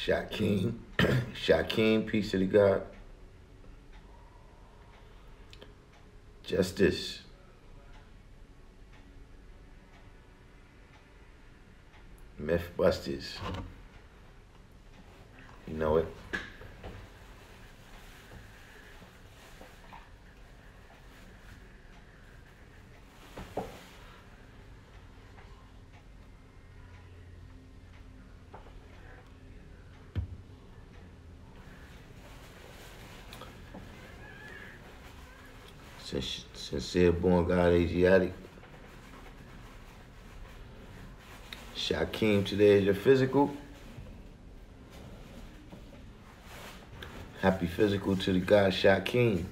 Shaquem. Shaquem, peace to the God. Justice. Mythbusters. You know it. Sincere born God Asiatic. Shaquem, today is your physical. Happy physical to the God Shaquem.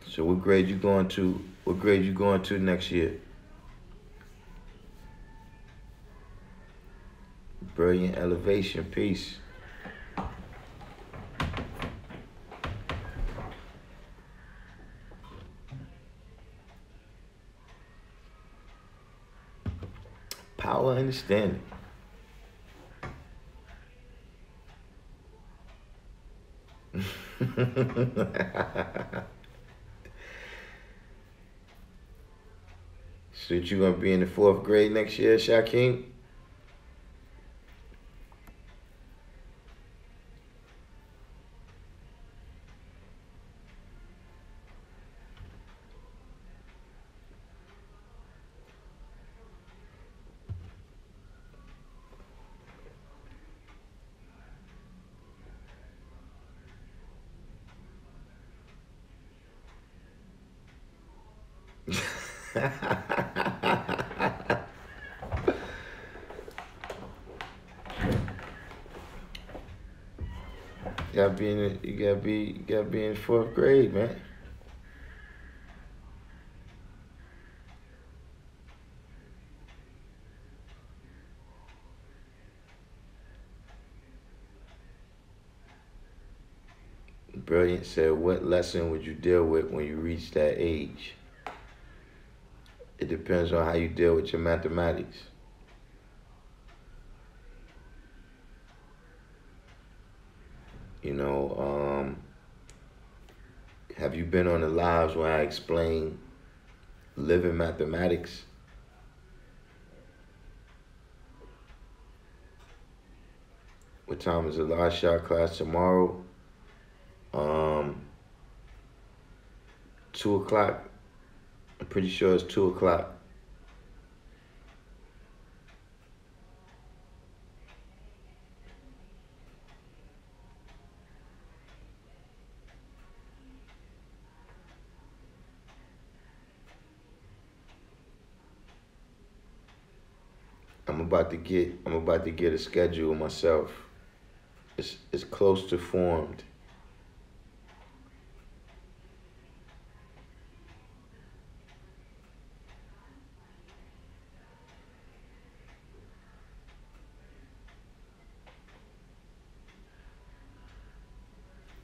So what grade you going to? What grade you going to next year? Brilliant elevation, peace. Power understanding. So you gonna be in the 4th grade next year, Shaquem? You gotta be in 4th grade, man. Brilliant said, what lesson would you deal with when you reach that age? It depends on how you deal with your mathematics. You know, have you been on the lives where I explain living mathematics? What time is the last shot class tomorrow? 2 o'clock. I'm pretty sure it's 2 o'clock. I'm about to get a schedule myself. It's close to formed.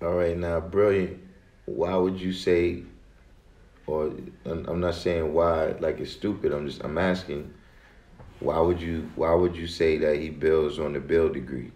All right, now, brilliant. Why would you say, or I'm not saying why like it's stupid. I'm asking, why would you say that he builds on the build degree?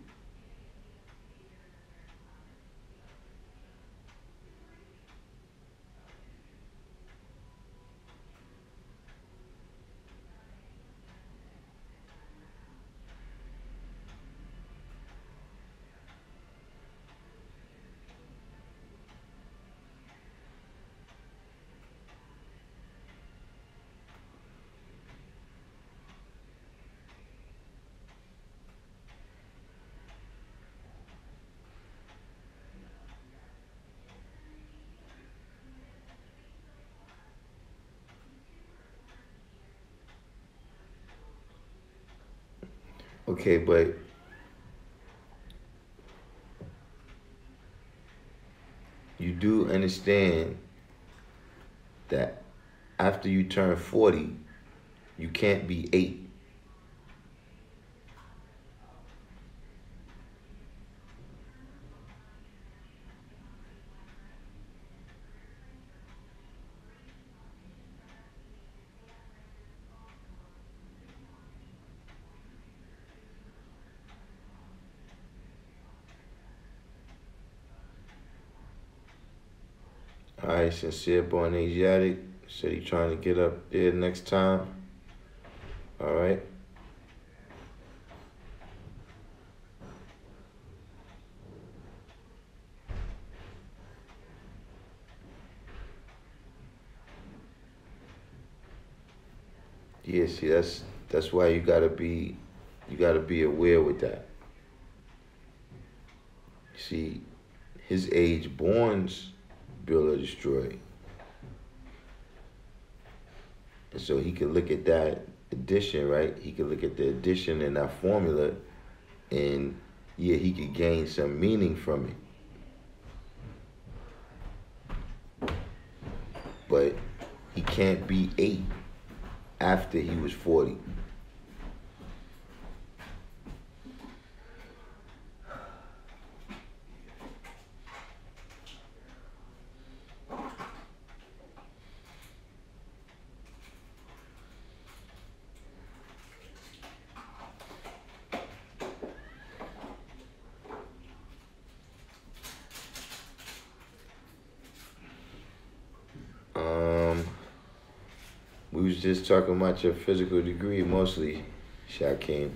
Okay, but you do understand that after you turn 40, you can't be 8. right, Sincere Born Asiatic said he trying to get up there next time. All right. Yeah, see, that's why you gotta be aware with that. See, his age borns build or destroy. And so he could look at that addition, right? He could look at the addition in that formula, and yeah, he could gain some meaning from it. But he can't be 8 after he was 40. We was just talking about your physical degree mostly, Shakim.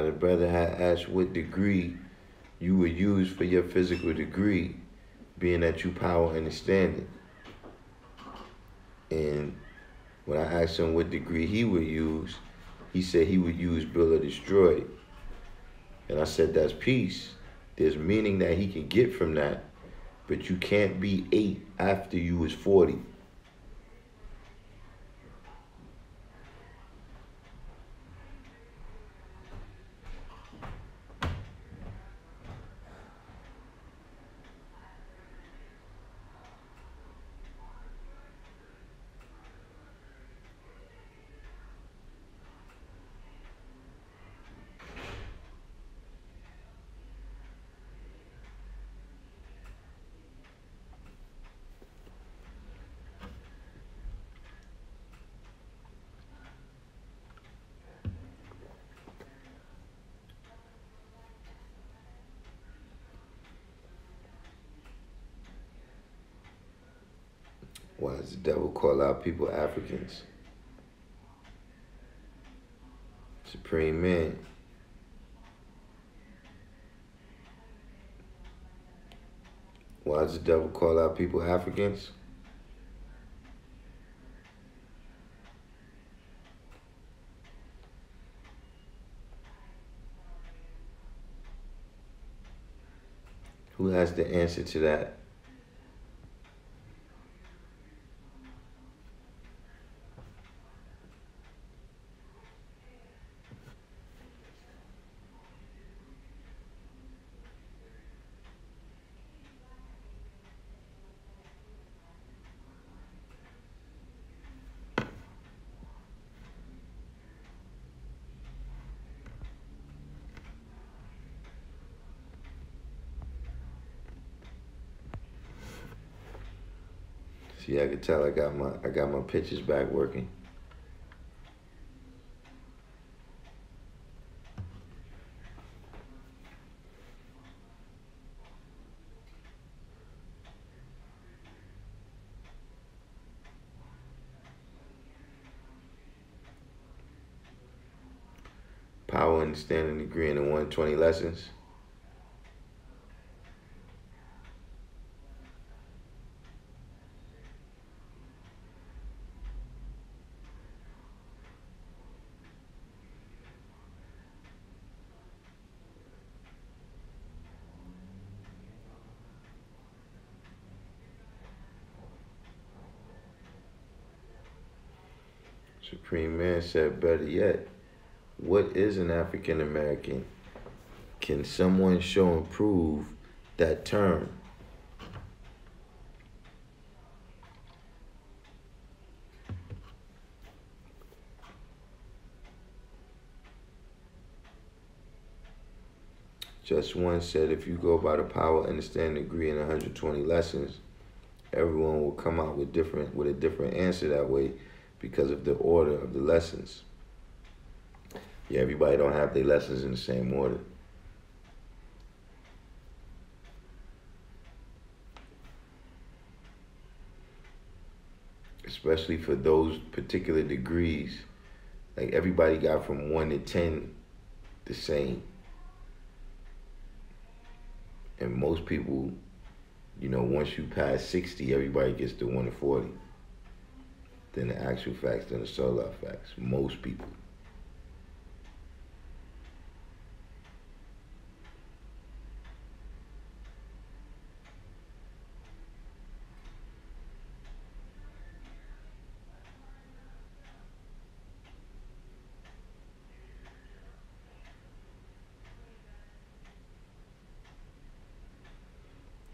The brother had asked what degree you would use for your physical degree, being that you power understanding. And when I asked him what degree he would use, he said he would use build or destroy. And I said that's peace. There's meaning that he can get from that, but you can't be 8 after you was 40. Why does the devil call out people Africans? Supreme Man. Why does the devil call out people Africans? Who has the answer to that? See, I could tell I got my pictures back working. Power, understanding, degree in the 120 lessons. Supreme Man said, better yet, what is an African American? Can someone show and prove that term? Just one said, if you go by the power, understanding, degree, and 120 lessons, everyone will come out with a different answer that way because of the order of the lessons. Yeah, everybody don't have their lessons in the same order. Especially for those particular degrees. Like everybody got from 1 to 10 the same. And most people, once you pass 60, everybody gets to 1 to 40. Then the actual facts, then the solar facts. Most people.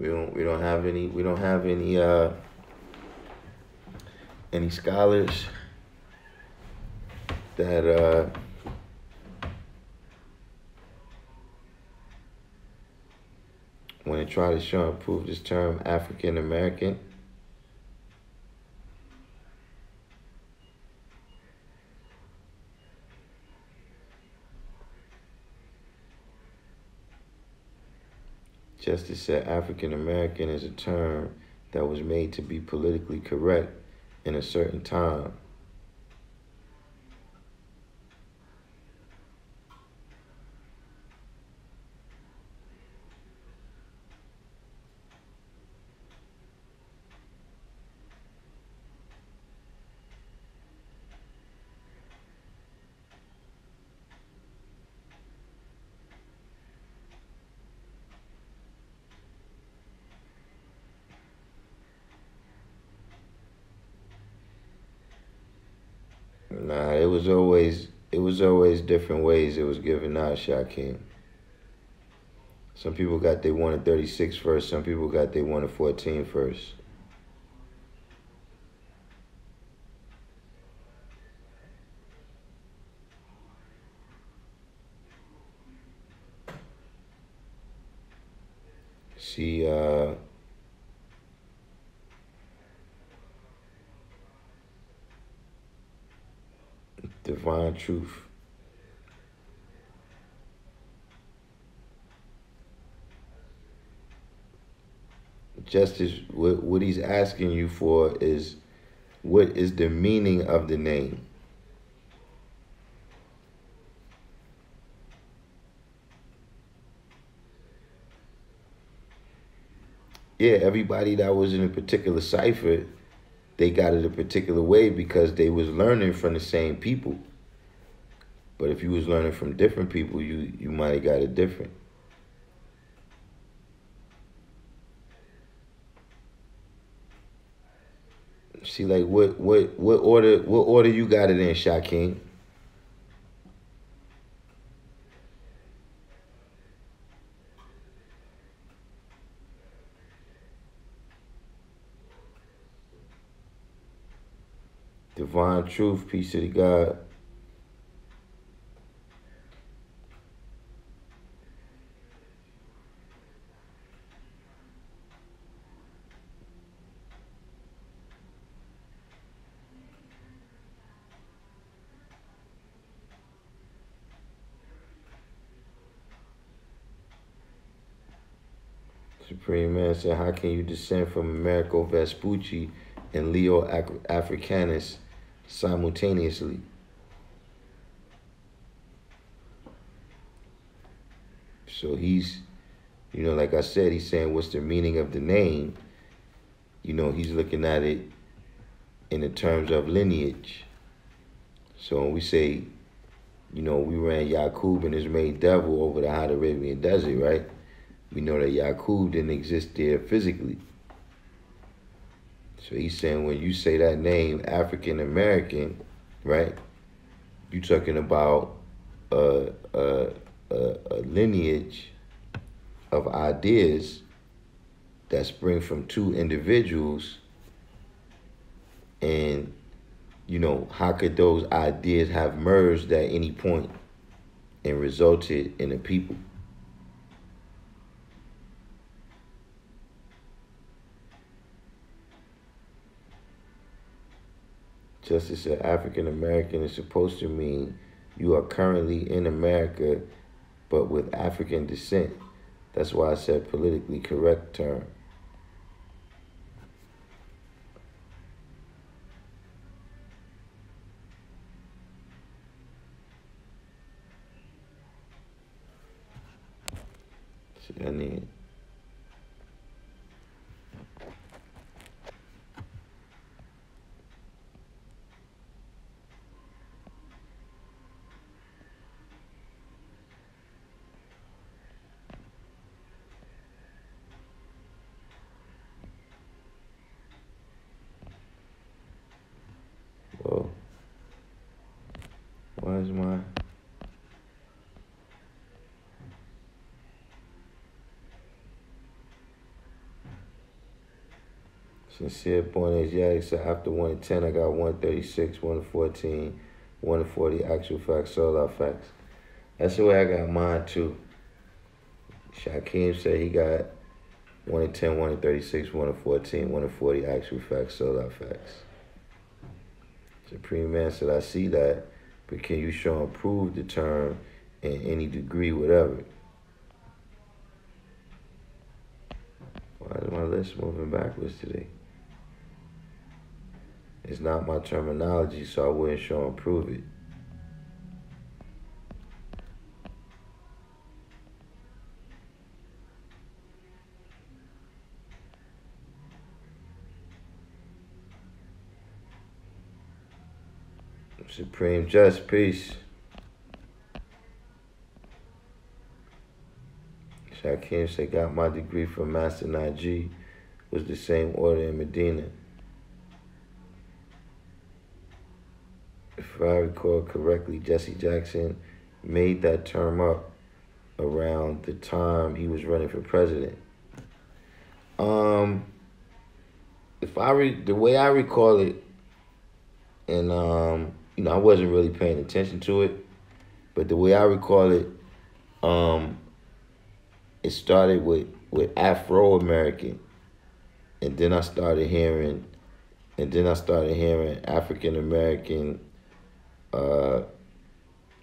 We don't have any scholars that want to try to show and prove this term African American. Justice said African American is a term that was made to be politically correct in a certain time. Nah, it was always different ways it was given out, Shakim. Some people got they 1 to 36 first, some people got they 1 to 14 first. See, divine truth. Justice, what he's asking you for is, what is the meaning of the name? Yeah, everybody that was in a particular cipher, they got it a particular way because they was learning from the same people. But if you was learning from different people, you might have got it different. See, like what order you got it in, Shakim? Divine truth, peace to the God. Supreme Man said, how can you descend from Americo Vespucci and Leo Africanus simultaneously? So he's, like I said, he's saying, what's the meaning of the name? He's looking at it in the terms of lineage. So when we say, we ran Yaqub and his main devil over the hot Arabian desert, right? We know that Yaqub didn't exist there physically. So he's saying when you say that name, African American, right? You're talking about a lineage of ideas that spring from two individuals. And, how could those ideas have merged at any point and resulted in a people? Justice said African American is supposed to mean you are currently in America but with African descent. That's why I said politically correct term. See, I need. Whoa. Why is my... Sincere Point Asiatic said after 1 to 10, I got 136, 1 to 14, 1 to 40 actual facts, sold out facts. That's the way I got mine too. Shaquem said he got 1 to 10, 1 to 36, 1 to 14, 1 to 40 actual facts, sold out facts. Supreme Man said, I see that, but can you show and prove the term in any degree, whatever? Why is my list moving backwards today? It's not my terminology, so I wouldn't show and prove it. Supreme Just, peace. Shaquem said, got my degree from Master Najee, was the same order in Medina. If I recall correctly, Jesse Jackson made that term up around the time he was running for president. The way I recall it, and I wasn't really paying attention to it, but the way I recall it, it started with Afro-American, and then I started hearing African-American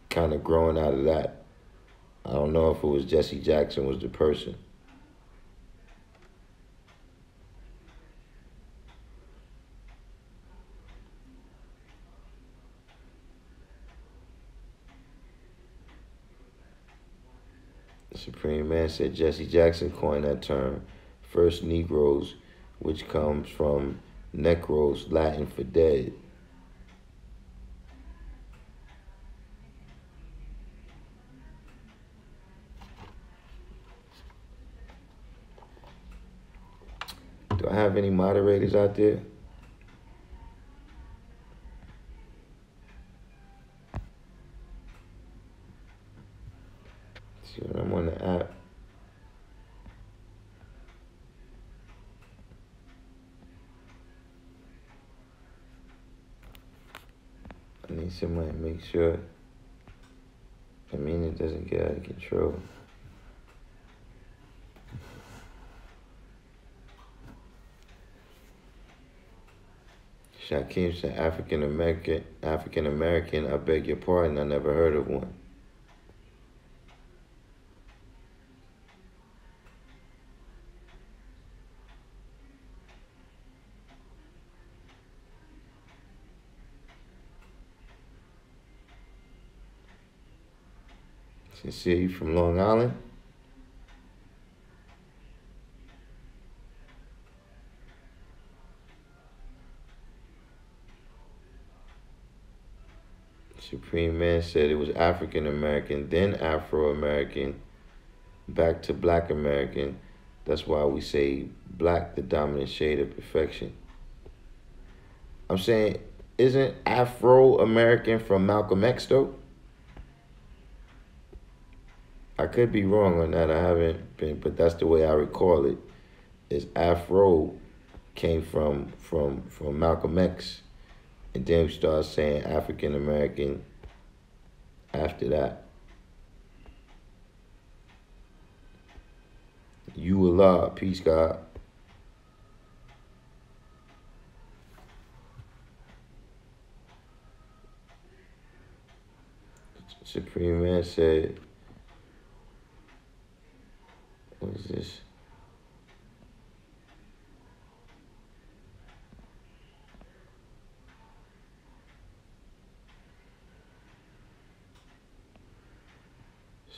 kind of growing out of that. I don't know if it was Jesse Jackson was the person. The Supreme Man said Jesse Jackson coined that term, first Negroes, which comes from necros, Latin for dead. Do I have any moderators out there? See, when I'm on the app, I need somebody to make sure the meaning doesn't get out of control. Shaquem said African American, I beg your pardon, I never heard of one. Sincere, you from Long Island? Supreme Man said it was African American, then Afro American, back to Black American. That's why we say black the dominant shade of perfection. I'm saying, isn't Afro American from Malcolm X though? I could be wrong on that. I haven't been, but that's the way I recall it. Is Afro came from Malcolm X, and then we started saying African American after that. You Allah, peace God. Supreme Man said, what is this?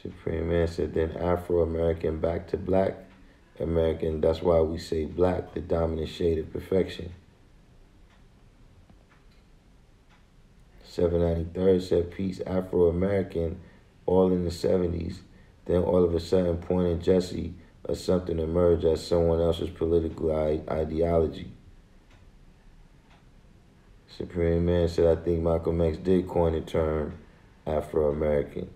Supreme Man said, then Afro-American back to Black American. That's why we say black, the dominant shade of perfection. 793rd said, peace, Afro-American, all in the 70s. Then all of a sudden, Point and Jesse or something emerged as someone else's political ideology. Supreme Man said, I think Malcolm X did coin the term Afro-American.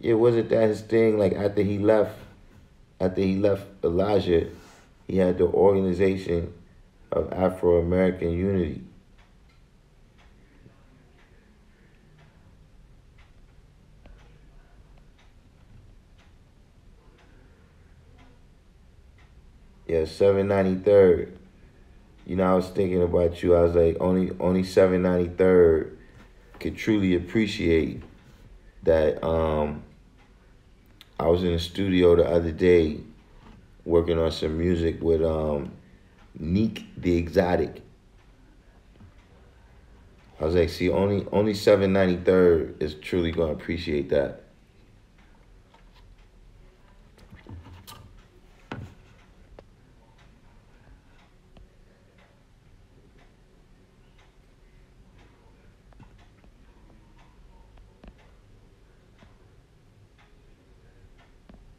Yeah, wasn't that his thing? Like after he left Elijah, he had the Organization of Afro-American Unity. Yeah, 793rd. You know, I was thinking about you. I was like, only 793rd could truly appreciate that. I was in the studio the other day working on some music with Neek the Exotic. I was like, see, only 793rd is truly gonna appreciate that.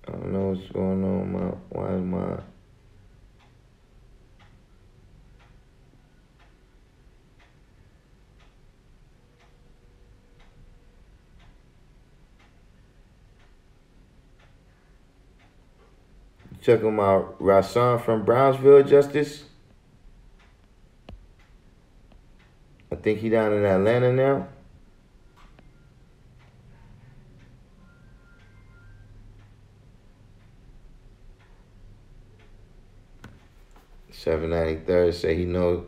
I don't know what's going on. Why is my checking my Rasan from Brownsville, Justice? I think he down in Atlanta now. 793rd say he know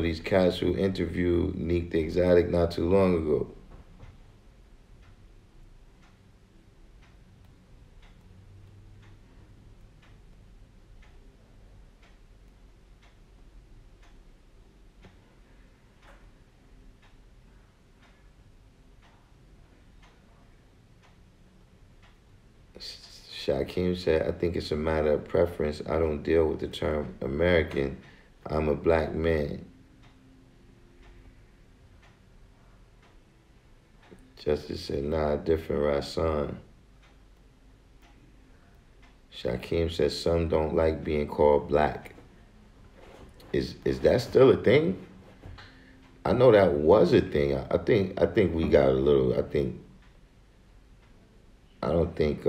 these cats who interviewed Neek the Exotic not too long ago. Shaquem said, I think it's a matter of preference. I don't deal with the term American. I'm a black man. Justice said, nah, different, Rasan. Shaquem said, some don't like being called black. Is that still a thing? I know that was a thing. I think we got a little, I don't think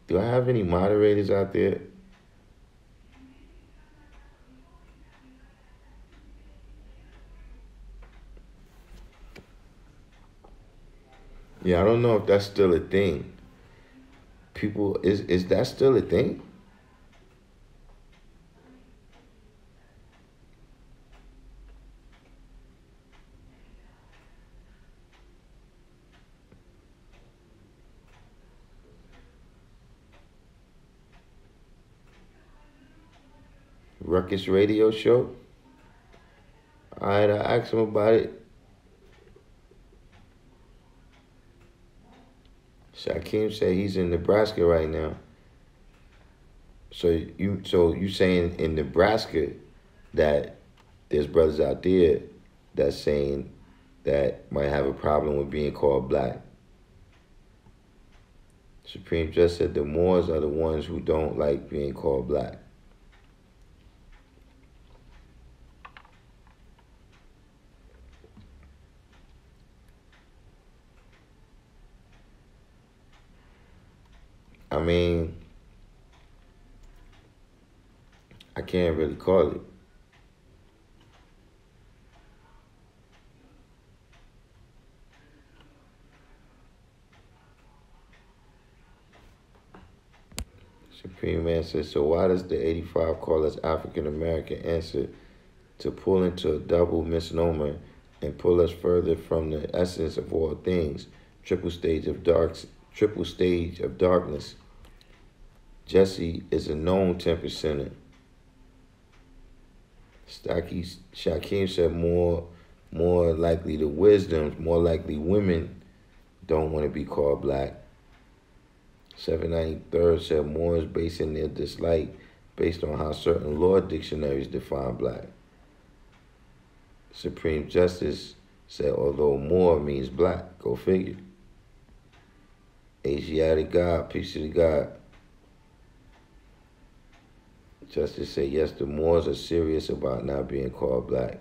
do I have any moderators out there? Yeah, I don't know if that's still a thing. People, is that still a thing? Ruckus Radio Show? All right, I asked him about it. Shaquem said he's in Nebraska right now. So you saying in Nebraska that there's brothers out there that's saying that might have a problem with being called black. Supreme just said the Moors are the ones who don't like being called black. I mean, I can't really call it. Supreme Man says, so why does the 85 call us African American? Answer, to pull into a double misnomer and pull us further from the essence of all things. Triple stage of darkness. Jesse is a known 10%er. Shakim said more likely the wisdoms, more likely women don't want to be called black. 793rd said more is basing their dislike based on how certain law dictionaries define black. Supreme Justice said although more means black, go figure. Asiatic God, peace to the God. Justice said, yes, the Moors are serious about not being called black.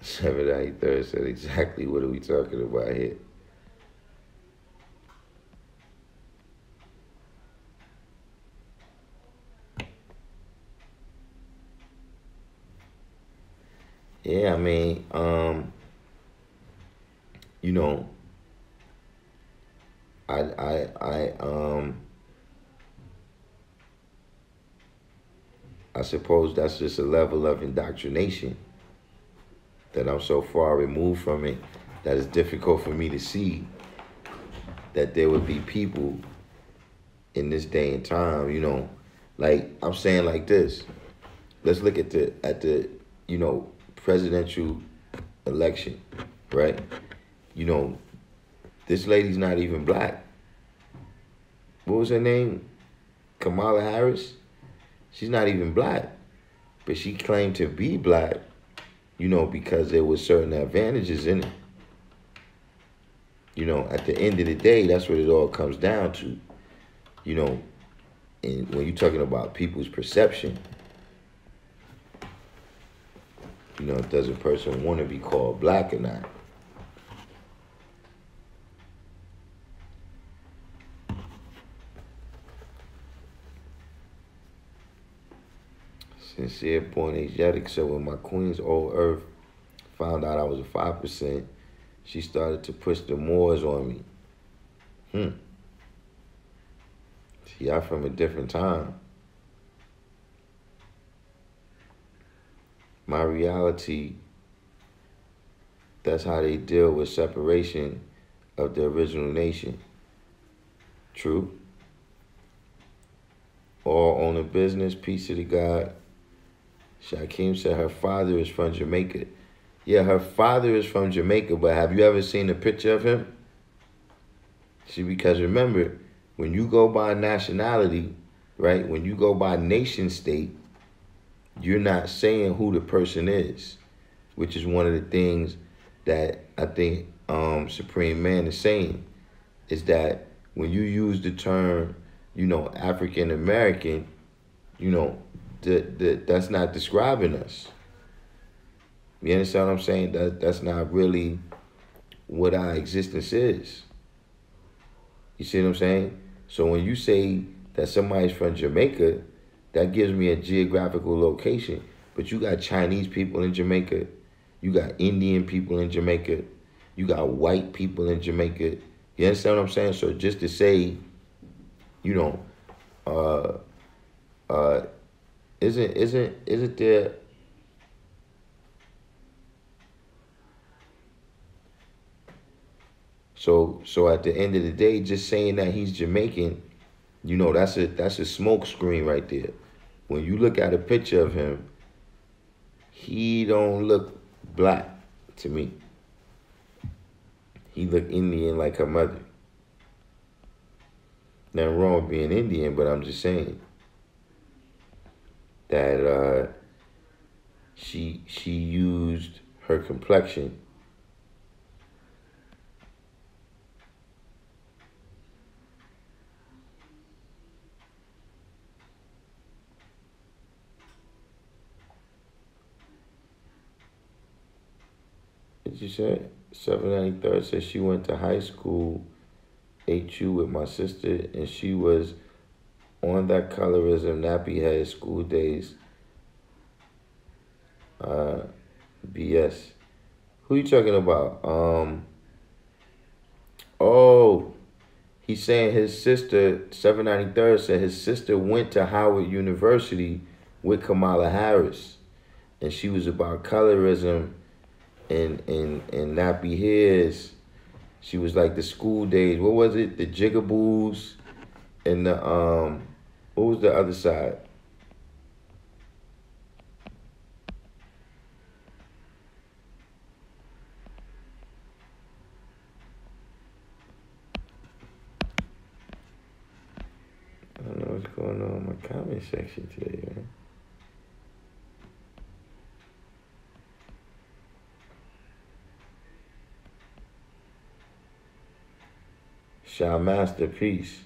793rd said, exactly what are we talking about here? Yeah, I mean, you know, I suppose that's just a level of indoctrination that I'm so far removed from it that it's difficult for me to see that there would be people in this day and time, you know, like I'm saying like this. Let's look at the you know, presidential election, right? You know, this lady's not even black. What was her name? Kamala Harris? She's not even black. But she claimed to be black, you know, because there was certain advantages in it. You know, at the end of the day, that's what it all comes down to. You know, and when you're talking about people's perception, you know, does a person want to be called black or not? Sincere Point Asiatic said, when my queen's old earth found out I was a 5%, she started to push the Moors on me. See, I'm from a different time. My reality, that's how they deal with separation of the original nation. True. All own a business, peace to the God. Shakim said her father is from Jamaica. Yeah, her father is from Jamaica, but have you ever seen a picture of him? See, because remember, when you go by nationality, right, when you go by nation state, you're not saying who the person is, which is one of the things that I think Supreme Man is saying, is that when you use the term, you know, African American, you know, that's not describing us. You understand what I'm saying? That's not really what our existence is. You see what I'm saying? So when you say that somebody's from Jamaica, that gives me a geographical location. But you got Chinese people in Jamaica. You got Indian people in Jamaica. You got white people in Jamaica. You understand what I'm saying? So just to say, you know, isn't there so at the end of the day, just saying that he's Jamaican, you know, that's a smoke screen right there. When you look at a picture of him, he don't look black to me. He look Indian like her mother. Nothing wrong with being Indian, but I'm just saying that she used her complexion what you said? 793rd says she went to high school, HU with my sister, and she was on that colorism, nappy head, school days. BS. Who you talking about? Oh, he's saying his sister, 793rd said his sister went to Howard University with Kamala Harris, and she was about colorism and nappy hairs. She was like the school days. What was it? The jigaboos and the what was the other side? I don't know what's going on in my comment section today, man. Shah Masterpiece.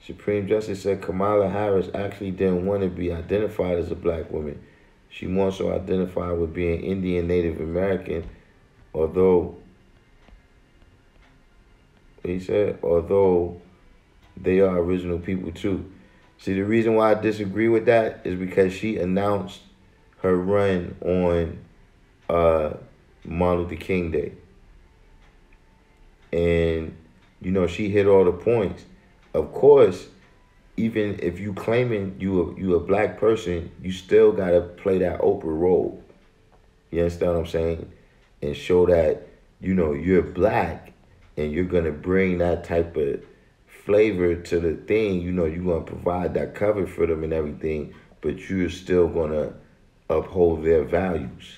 Supreme Justice said Kamala Harris actually didn't want to be identified as a black woman. She more so identified with being Indian Native American, although he said, although they are original people too. See, the reason why I disagree with that is because she announced her run on uh, Martin Luther King Day. And, you know, she hit all the points. Of course, even if you claiming you a black person, you still got to play that Oprah role. You understand what I'm saying? And show that, you know, you're black and you're going to bring that type of flavor to the thing. You know, you're going to provide that cover for them and everything, but you're still going to uphold their values.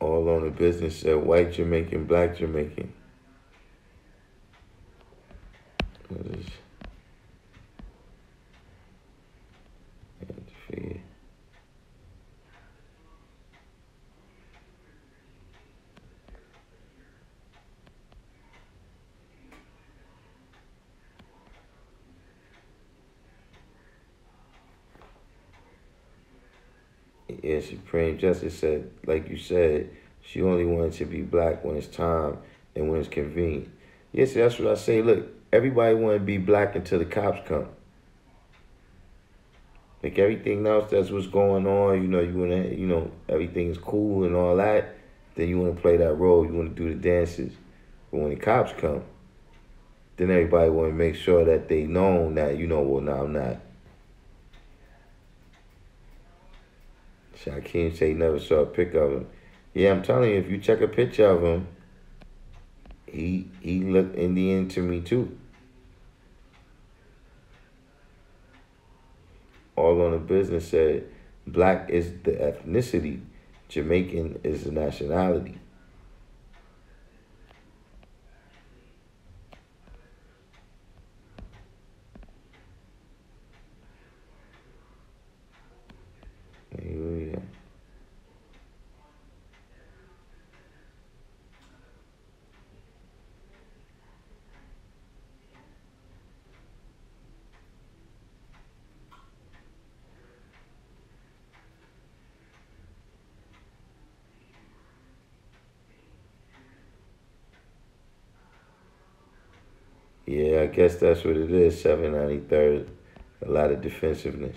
All on the business said white Jamaican, black Jamaican. What is it? Yeah, Supreme Justice said, like you said, she only wanted to be black when it's time and when it's convenient. Yes, that's what I say. Look, everybody want to be black until the cops come. Like everything else, that's what's going on. You know, you want to, you know, everything's cool and all that. Then you want to play that role. You want to do the dances. But when the cops come, then everybody want to make sure that they know that, you know, well, no, I'm not. Shaquem say he never saw a pic of him. Yeah, I'm telling you, if you check a picture of him, he looked Indian to me too. All on the business said black is the ethnicity, Jamaican is the nationality. Hallelujah. Yeah, I guess that's what it is. 793rd, a lot of defensiveness.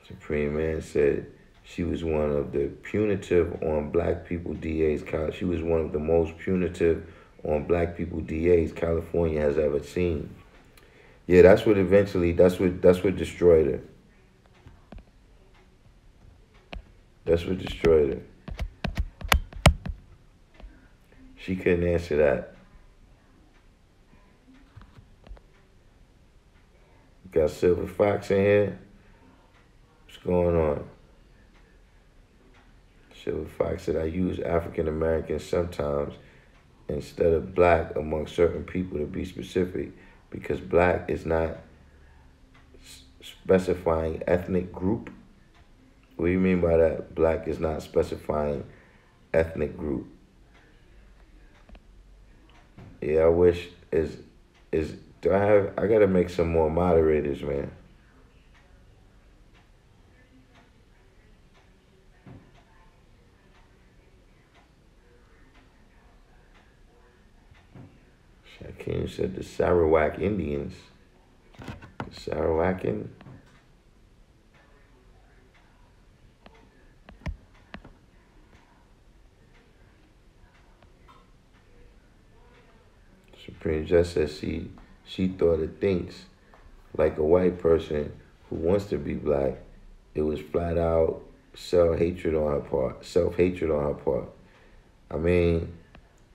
Supreme Man said she was one of the punitive on black people DAs. She was one of the most punitive on black people DAs California has ever seen. Yeah, that's what eventually, that's what destroyed her. That's what destroyed her. She couldn't answer that. Got Silver Fox in here. What's going on? Silver Fox said, I use African Americans sometimes instead of black among certain people to be specific because black is not specifying ethnic group. What do you mean by that? Black is not specifying ethnic group. Yeah, I wish is do I gotta make some more moderators, man. Shaquem said the Sarawak Indians. The Sarawakan. Supreme Judge says she thought it thinks like a white person who wants to be black. It was flat out self-hatred on her part. Self-hatred on her part. I mean,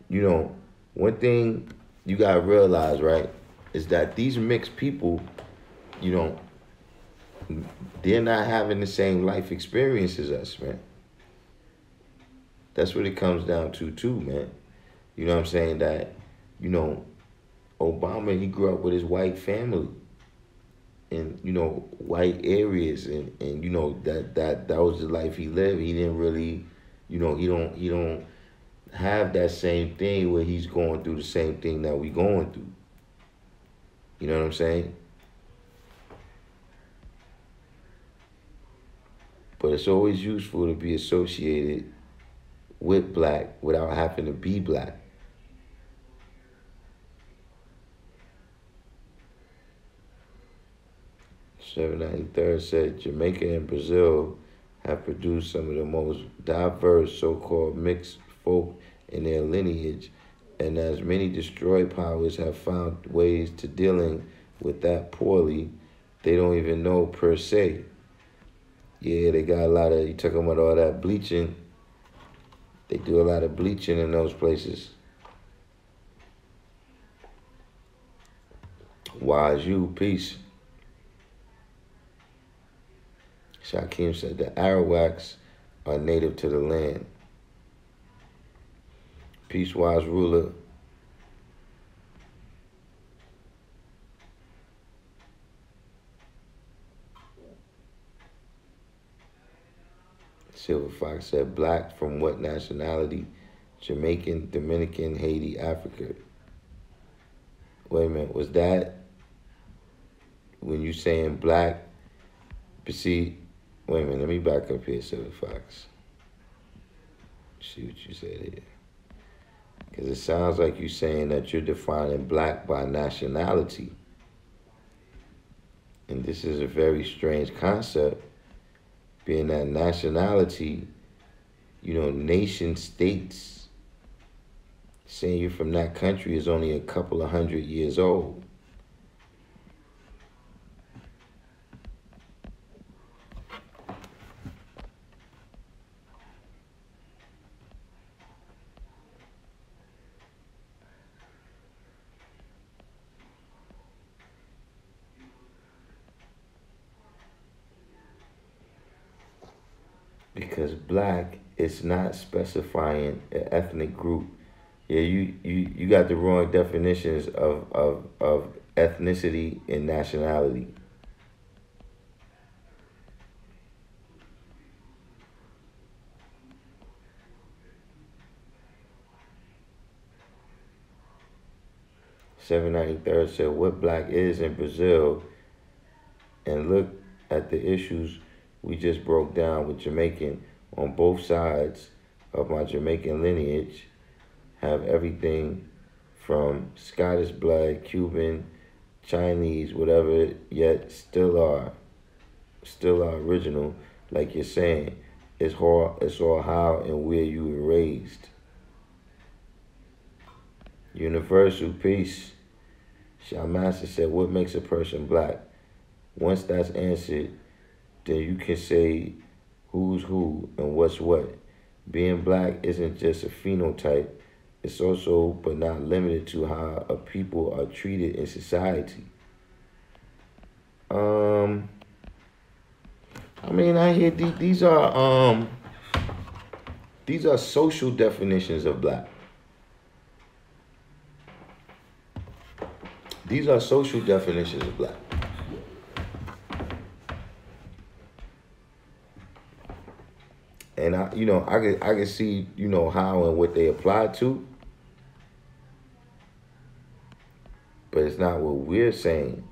one thing you gotta realize, right, is that these mixed people, you know, they're not having the same life experience as us, man. That's what it comes down to, too, man. You know what I'm saying? That, you know, Obama, he grew up with his white family in, white areas, and that was the life he lived. He didn't really, he don't have that same thing where he's going through the same thing that we going through. You know what I'm saying? But it's always useful to be associated with black without having to be black. $793 said Jamaica and Brazil have produced some of the most diverse so-called mixed folk in their lineage, and as many destroyed powers have found ways to dealing with that poorly, they don't even know per se. Yeah, they got a lot of, you talking about all that bleaching. They do a lot of bleaching in those places. Wise you, peace. Shaquem said the Arawaks are native to the land. Peace, wise ruler. Silver Fox said black from what nationality? Jamaican, Dominican, Haiti, Africa. Wait a minute, was that when you saying black? But see, wait a minute, let me back up here, Silver Fox. See what you said here. Because it sounds like you're saying that you're defining black by nationality. And this is a very strange concept, being that nationality, nation states, saying you're from that country is only a couple of 100 years old. Because black is not specifying an ethnic group. Yeah, you got the wrong definitions of ethnicity and nationality. $793 said what black is in Brazil, and look at the issues we just broke down with Jamaican. On both sides of my Jamaican lineage have everything from Scottish blood, Cuban, Chinese, whatever, yet still are original. Like you're saying, it's all how and where you were raised. Universal peace. Shah Master said, what makes a person black? Once that's answered, then you can say who's who and what's what. Being black isn't just a phenotype. It's also, but not limited to, how a people are treated in society. I mean, I hear these are social definitions of black. These are social definitions of black. And I can see, how and what they apply to. But it's not what we're saying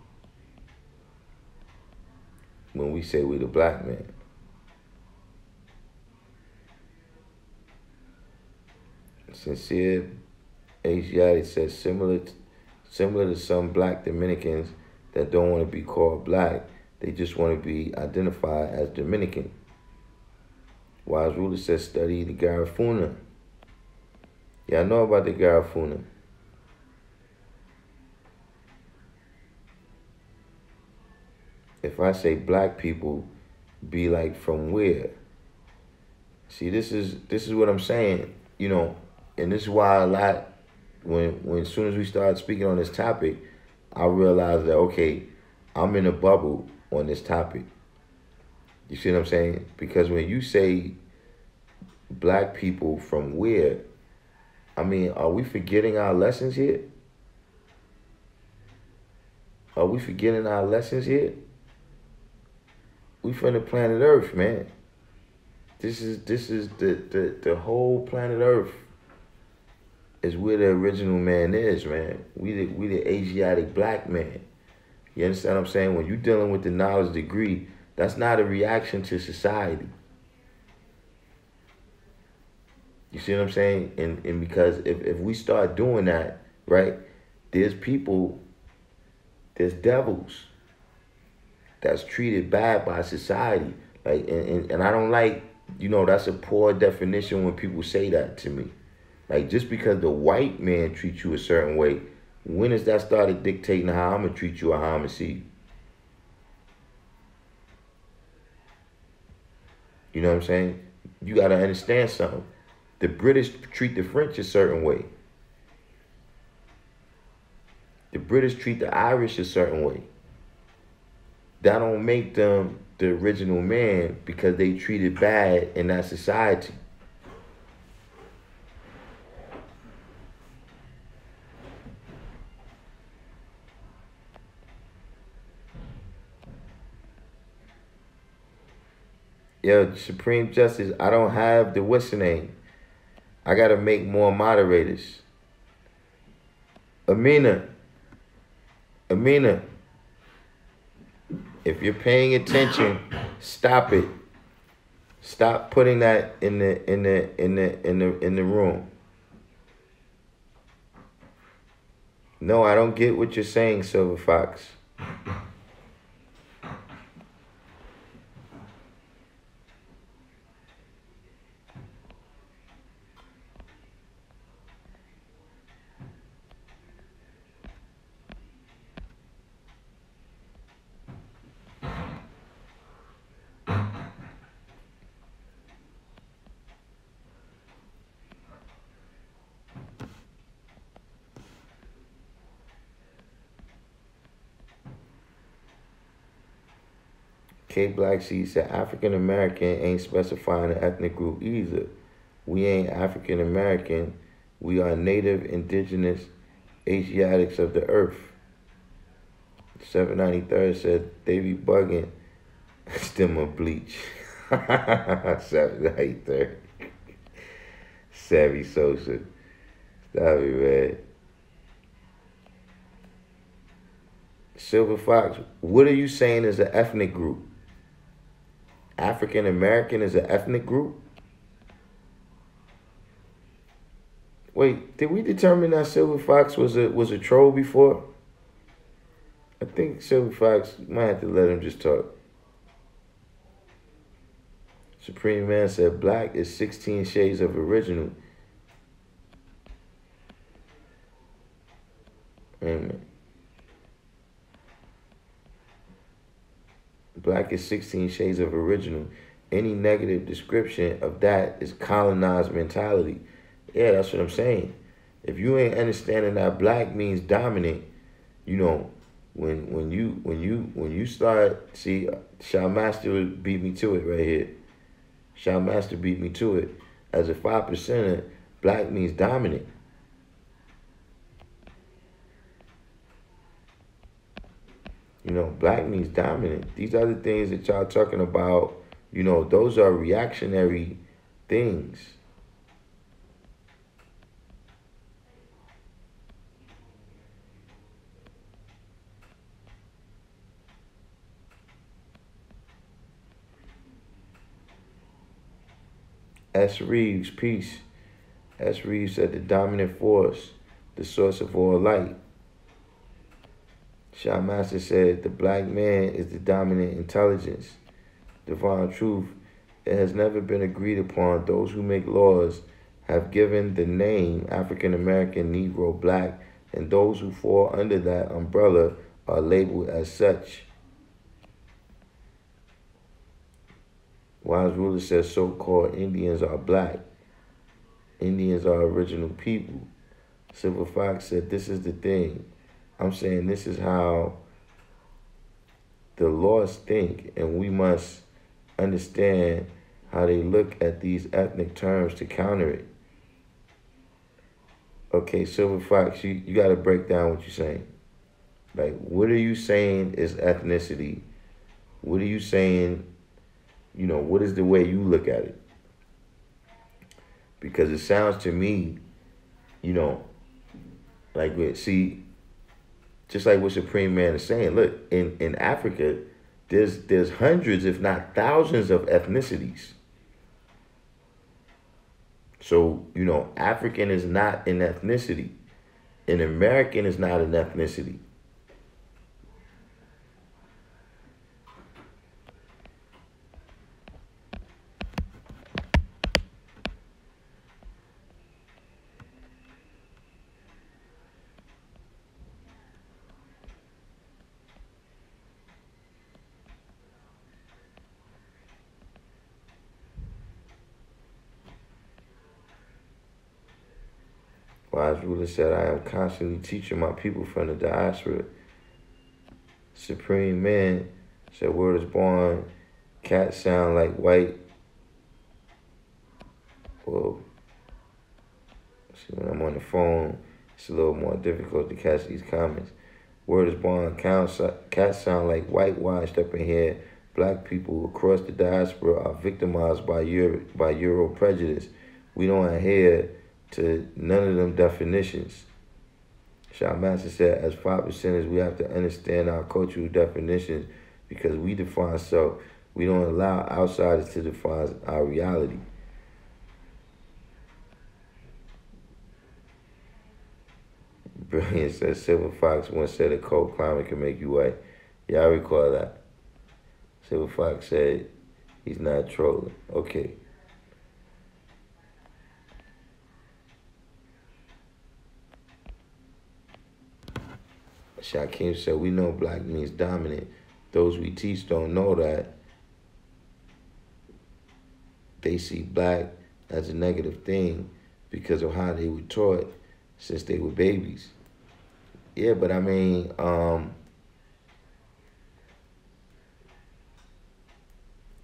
when we say we're the black man. Sincere Asiatic says Similar to some black Dominicans that don't want to be called black, they just want to be identified as Dominican. Wise ruler says study the Garifuna. Yeah, I know about the Garifuna. If I say black people, be like from where? See, this is what I'm saying, you know, and this is why a lot when as soon as we started speaking on this topic, I realized that okay, I'm in a bubble on this topic. You see what I'm saying? Because when you say black people from where, I mean, are we forgetting our lessons here? Are we forgetting our lessons here? We from the planet Earth, man. This is the whole planet Earth is where the original man is, man. We the Asiatic black man. You understand what I'm saying? When you're dealing with the knowledge degree, that's not a reaction to society. You see what I'm saying? And because if we start doing that, right, there's devils that's treated bad by society. Like and I don't like, you know, that's a poor definition when people say that to me. Like just because the white man treats you a certain way, when has that started dictating how I'm gonna treat you or how I'm gonna see you? You know what I'm saying? You gotta understand something. The British treat the French a certain way. The British treat the Irish a certain way. That don't make them the original man because they treated bad in that society. Yo, Supreme Justice, I don't have the what's the name. I gotta make more moderators. Amina, if you're paying attention, stop it. Stop putting that in the room. No, I don't get what you're saying, Silver Fox. K Black C said African American ain't specifying an ethnic group either. We ain't African American. We are native, indigenous, Asiatics of the earth. 793rd said they be bugging. Stem of bleach. 793rd. Savvy Sosa. Stop it, man. Silver Fox, what are you saying is an ethnic group? African American is an ethnic group? Wait, did we determine that Silver Fox was a troll before? I think Silver Fox might have to let him just talk. Supreme Man said black is 16 shades of original. Amen. Black is 16 shades of original. Any negative description of that is colonized mentality. Yeah, that's what I'm saying. If you ain't understanding that black means dominant, you know, when you start, see, Shah Master beat me to it right here. Shah Master beat me to it. As a 5%er, black means dominant. You know, black means dominant. These other things that y'all talking about, you know, those are reactionary things. S. Reeves, peace. S. Reeves said the dominant force, the source of all light. Shah Master said the black man is the dominant intelligence. Divine truth. It has never been agreed upon. Those who make laws have given the name African American, Negro, Black, and those who fall under that umbrella are labeled as such. Wise ruler says so-called Indians are black. Indians are original people. Silver Fox said this is the thing. I'm saying this is how the lost think, and we must understand how they look at these ethnic terms to counter it. Okay, Silver Fox, you got to break down what you're saying. Like, what are you saying is ethnicity? What are you saying, what is the way you look at it? Because it sounds to me, like, just like what Supreme Man is saying, look, in Africa, there's hundreds, if not thousands, of ethnicities. So, African is not an ethnicity. An American is not an ethnicity. Wise ruler said, I am constantly teaching my people from the diaspora. Supreme Man said, word is born, cats sound like white. Well, see, when I'm on the phone, it's a little more difficult to catch these comments. Word is born, cats sound like whitewashed up in here. Black people across the diaspora are victimized by Euro prejudice. We don't adhere to none of them definitions. Shah Master said, as 5%ers, we have to understand our cultural definitions because we define self. We don't allow outsiders to define our reality. Brilliant says, Silver Fox once said a cold climate can make you white. Yeah, I recall that. Silver Fox said he's not trolling. Okay. Shakim said, we know black means dominant. Those we teach don't know that. They see black as a negative thing because of how they were taught since they were babies. Yeah, but I mean,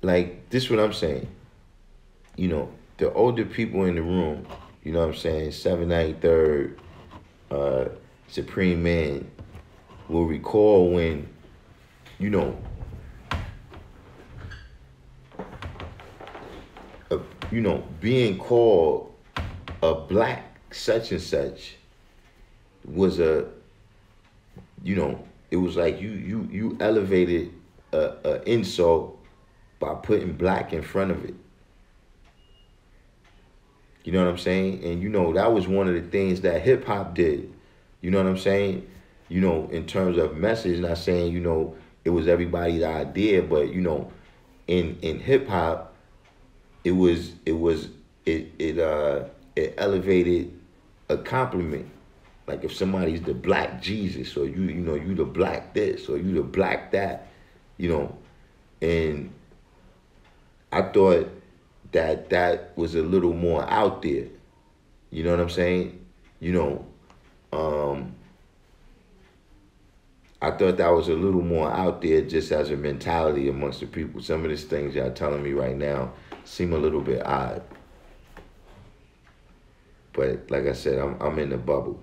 like, this is what I'm saying. The older people in the room, you know what I'm saying, 793rd, Supreme Man, will recall when, being called a black such and such was it was like you elevated a insult by putting black in front of it. You know what I'm saying? And that was one of the things that hip hop did. You know what I'm saying? In terms of message, not saying, it was everybody's idea, but, in hip hop, it elevated a compliment. Like if somebody's the black Jesus, or you the black this, or you the black that, and I thought that was a little more out there. You know what I'm saying? I thought that was a little more out there just as a mentality amongst the people. Some of these things y'all telling me right now seem a little bit odd. But like I said, I'm in the bubble.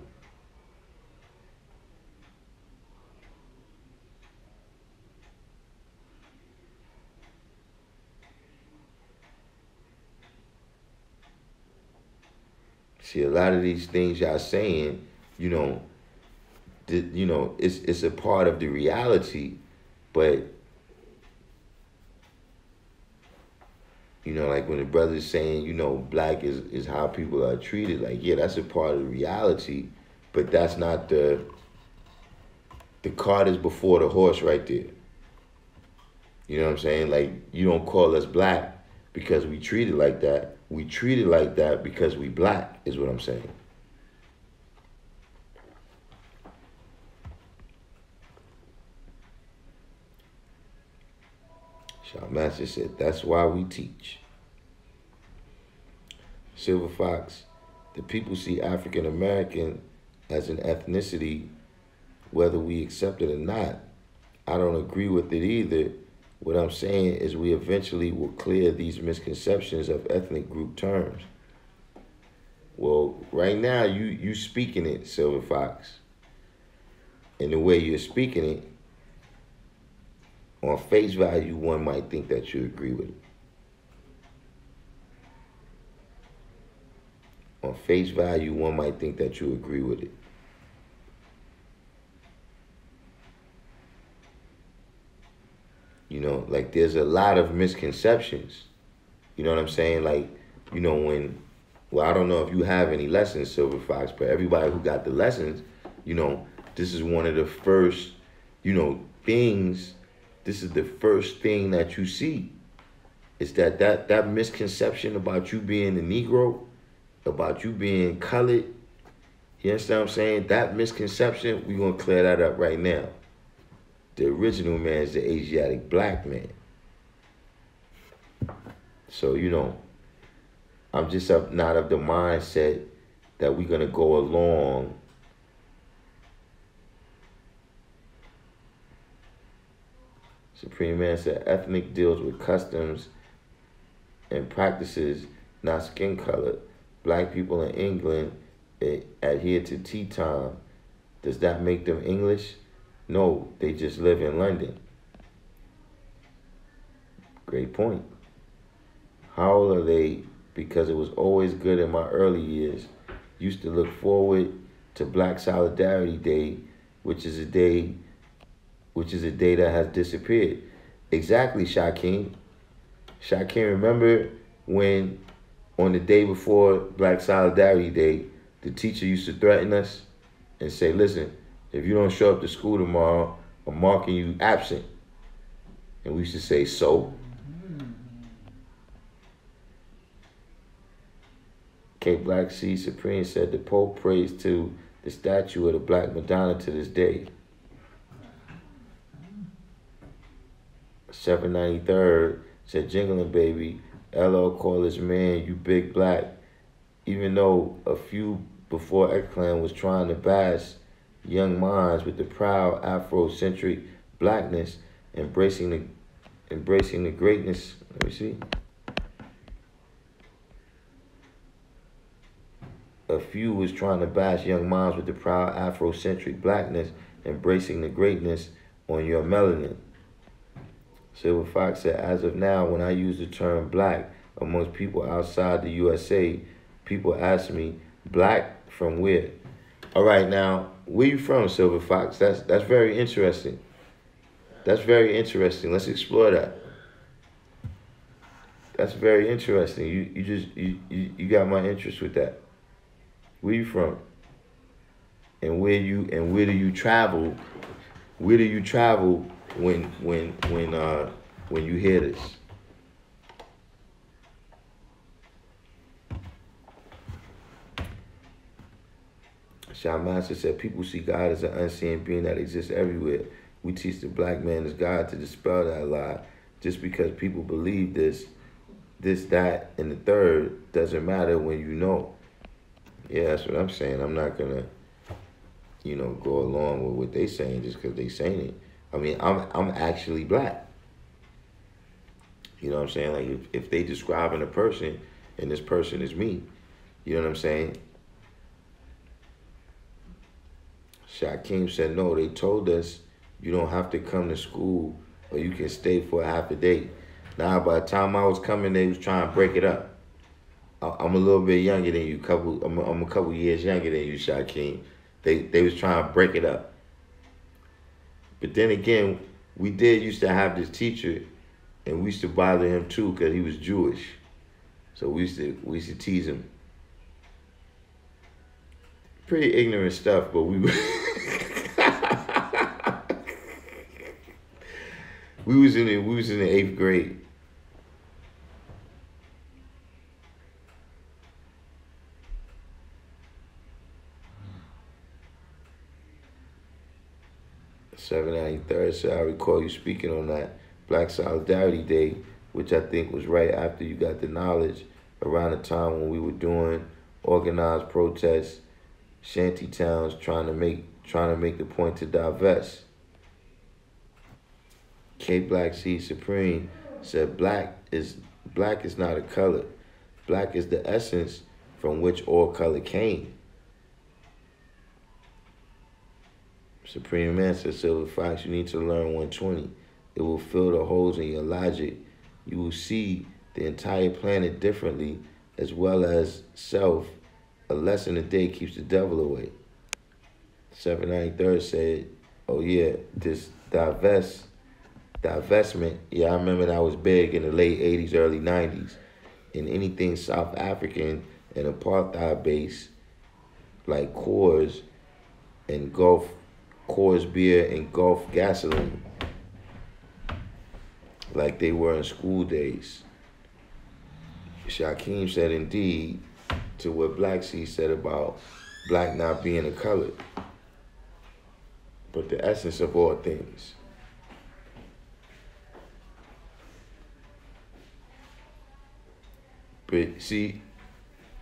See, a lot of these things y'all saying, it's a part of the reality, but like when the brother's saying, black is how people are treated, like, yeah, that's a part of the reality, but that's not the the cart is before the horse right there. You know what I'm saying? Like, you don't call us black because we treat it like that. We treat it like that because we black, is what I'm saying. Shaw Master said, that's why we teach. Silver Fox, the people see African American as an ethnicity, whether we accept it or not. I don't agree with it either. What I'm saying is we eventually will clear these misconceptions of ethnic group terms. Well, right now you speaking it, Silver Fox. And the way you're speaking it, on face value, one might think that you agree with it. On face value, one might think that you agree with it. You know, like there's a lot of misconceptions. You know what I'm saying? Like, you know, well, I don't know if you have any lessons, Silver Fox, but everybody who got the lessons, you know, this is one of the first, you know, things, this is the first thing that you see. Is that misconception about you being a Negro, about you being colored. You understand what I'm saying? That misconception, we're going to clear that up right now. The original man is the Asiatic black man. So, you know, I'm just not of the mindset that we're going to go along Supreme Man said ethnic deals with customs and practices, not skin color. Black people in England adhere to tea time. Does that make them English? No, they just live in London. Great point. How old are they? Because it was always good in my early years. Used to look forward to Black Solidarity Day, which is a day that has disappeared. Exactly, Shaquem. Shaquem, remember when on the day before Black Solidarity Day, the teacher used to threaten us and say, listen, if you don't show up to school tomorrow, I'm marking you absent. And we used to say, so? K Black C Supreme said the Pope prays to the statue of the Black Madonna to this day. 793rd said, jingling baby, LL call this man, you big black. Even though a few before X-Clan was trying to bash young minds with the proud Afrocentric blackness, embracing the greatness. Let me see. A few was trying to bash young minds with the proud Afrocentric blackness, embracing the greatness on your melanin. Silver Fox said, as of now, when I use the term black amongst people outside the USA, people ask me, black from where? All right, now, where you from, Silver Fox? That's very interesting. That's very interesting. Let's explore that. That's very interesting. You got my interest with that. Where you from? And where do you travel? Where do you travel when you hear this? Shah Master said, people see God as an unseen being that exists everywhere. We teach the black man as God to dispel that lie. Just because people believe this, that, and the third doesn't matter when you know. Yeah, that's what I'm saying. I'm not gonna, go along with what they saying just because they saying it. I mean, I'm actually black. You know what I'm saying? Like if they describing a person and this person is me, you know what I'm saying? Shaquem said, no, they told us you don't have to come to school or you can stay for a half a day. Now, by the time I was coming, they was trying to break it up. I'm a little bit younger than you. I'm a couple years younger than you, Shaquem. They was trying to break it up. But then again, we did used to have this teacher, and we used to bother him too because he was Jewish. So we used to tease him. Pretty ignorant stuff, but we we was in the 8th grade. $793. So I recall you speaking on that Black Solidarity Day, which I think was right after you got the knowledge, around the time when we were doing organized protests, shanty towns, trying to make the point to divest. K Black Seed Supreme said black is not a color. Black is the essence from which all color came. Supreme Man said, Silver Fox, you need to learn 120. It will fill the holes in your logic. You will see the entire planet differently, as well as self. A lesson a day keeps the devil away. 793 said, oh yeah, this divestment, yeah, I remember that was big in the late 80s, early 90s. And anything South African and apartheid based, like Coors and Coors beer and Gulf gasoline, like they were in school days. Shaquem said, indeed, to what Black Sea said about black not being a color, but the essence of all things. But see,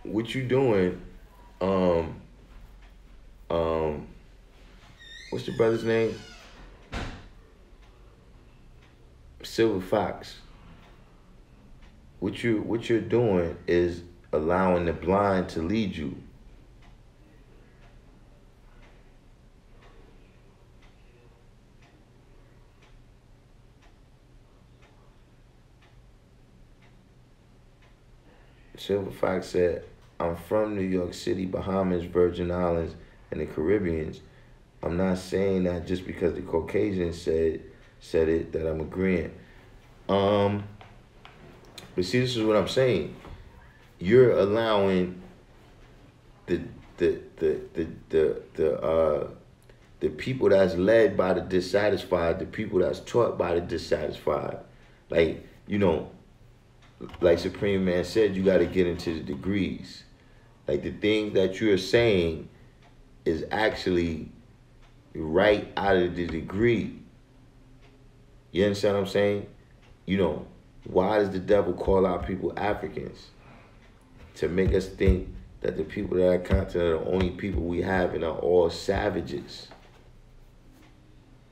what you doing, what's the brother's name? Silver Fox. What you're doing is allowing the blind to lead you. Silver Fox said, I'm from New York City, Bahamas, Virgin Islands, and the Caribbeans. I'm not saying that just because the Caucasians said it that I'm agreeing. But see, this is what I'm saying. You're allowing the people that's led by the dissatisfied, the people that's taught by the dissatisfied. Like, you know, like Supreme Man said, you got to get into the degrees. Like the thing that you're saying is actually right out of the degree. You understand what I'm saying? You know, why does the devil call our people Africans? To make us think that the people that are continent are the only people we have and are all savages.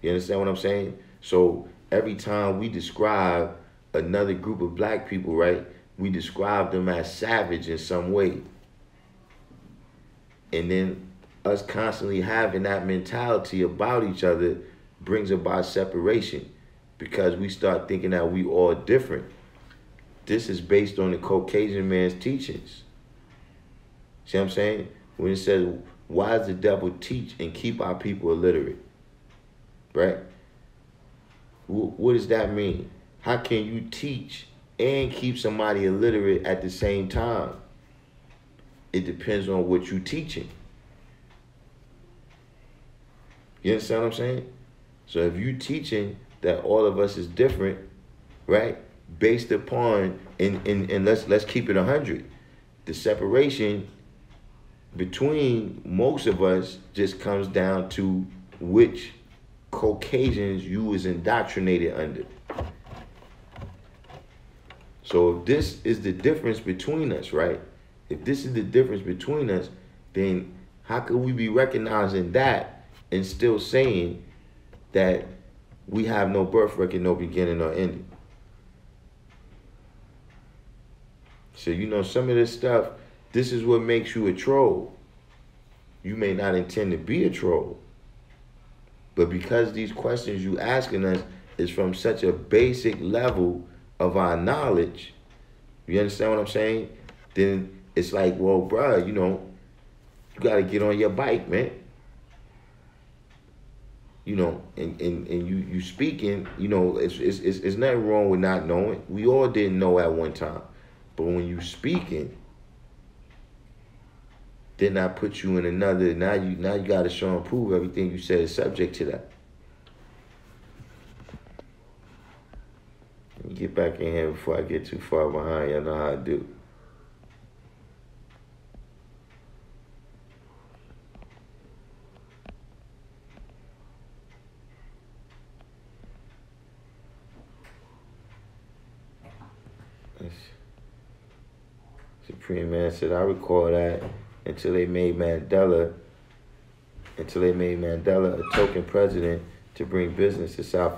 You understand what I'm saying? So every time we describe another group of black people, right, we describe them as savage in some way. And then us constantly having that mentality about each other brings about separation, because we start thinking that we all different. This is based on the Caucasian man's teachings. See what I'm saying? When it says, why does the devil teach and keep our people illiterate? Right? What does that mean? How can you teach and keep somebody illiterate at the same time? It depends on what you're teaching. You understand what I'm saying? So if you're teaching that all of us is different, right? Based upon, and let's keep it 100. The separation between most of us just comes down to which Caucasians you was indoctrinated under. So if this is the difference between us, right? If this is the difference between us, then how could we be recognizing that and still saying that we have no birth record, no beginning or ending? So, you know, some of this stuff, this is what makes you a troll. You may not intend to be a troll, but because these questions you asking us is from such a basic level of our knowledge, you understand what I'm saying? Then it's like, well, bruh, you know, you got to get on your bike, man. You know, and you speaking, you know, it's nothing wrong with not knowing. We all didn't know at one time. But when you speaking, then I put you in another, now you got to show and prove everything you said is subject to that. Get back in here before I get too far behind. Y'all know how I do. Supreme Man said, I recall that until they made Mandela a token president to bring business to South